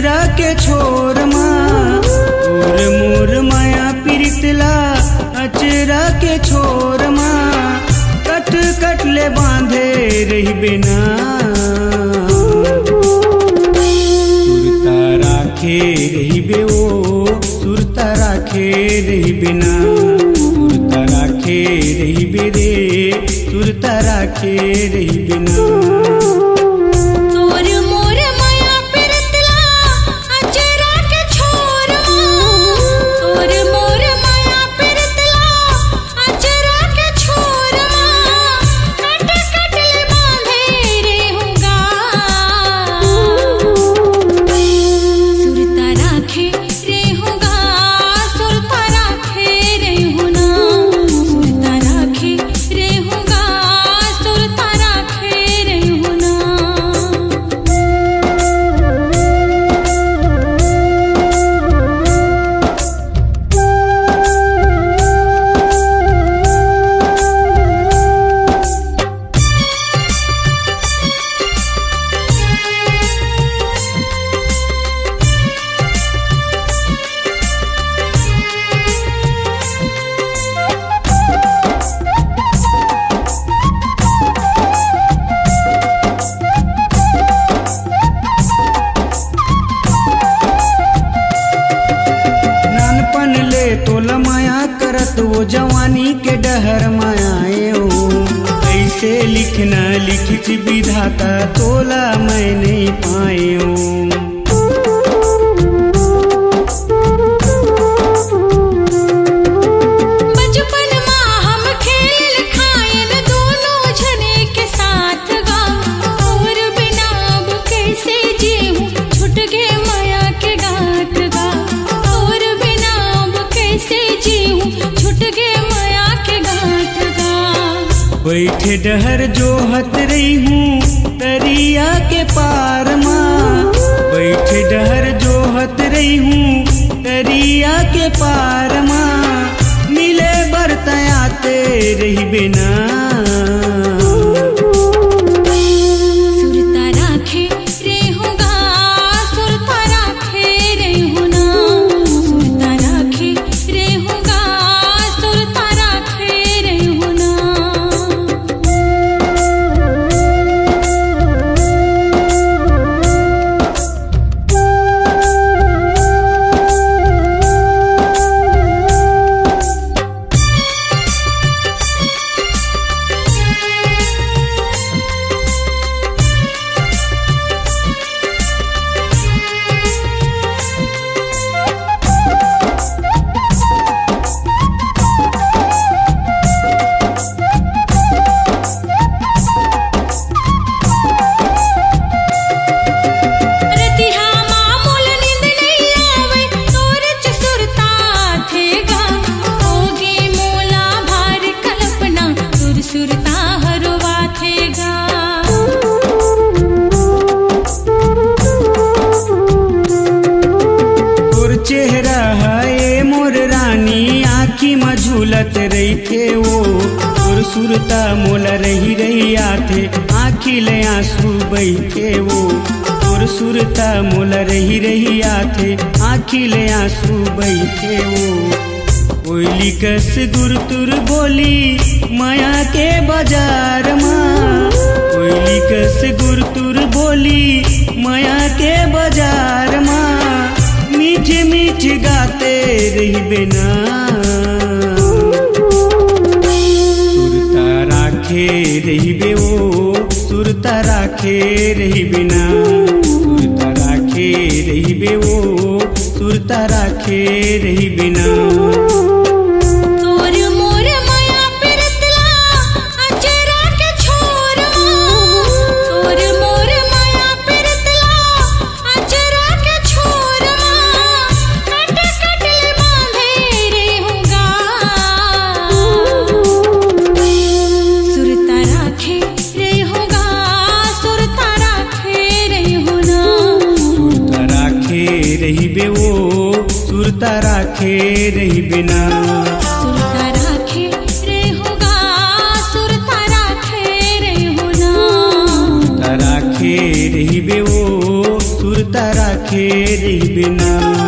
अचरा के छोर माँ तोर मोर माया प्रीतला अचरा के छोर माँ कट कट ले बांधे रही बिना सुरता राखे रही बे ओ सुरता राखे रही बिना सुरता राखे रही बे रे सुरता राखे रही बिना तोला माया करत वो जवानी के डहर मायाए हो ऐसे लिखना लिखित विधाता तोला मैं नहीं पाए हो बैठे डहर जो हत रही हूँ दरिया के पार माँ बैठे डहर जो हत रही हूँ दरिया के पार माँ मिले बरतयाते रही बिना सुरता राखे रे होगा सुरता राखे रे होना सुरता राखे रे होगा सुरता राखे रे होना चेहरा है मोर रानी आँखी में झूलत रही थे वो और सुरता मोला रही रही आथे आँखी ले आंसू बहे वो और सुरता मोला रही रही आथे आँखी ले आंसू बहे वो कोयली कस गुर तुर बोली माया के बाजार माँ कोयली कस गुर तुर बोली माया के बाजार माँ मीठे मीठे गाते रही बिना सुरता राखे रही बे ओ सुरता राखे रही बिना सुरता राखे रही बे ओ सुरता राखे रही बिना रही बे वो सुरता राखे रही बिना सुरता राखे रे होगा सुरता राखे रे होना सुरता राखे रही बे वो सुरता राखे राखे रही बिना।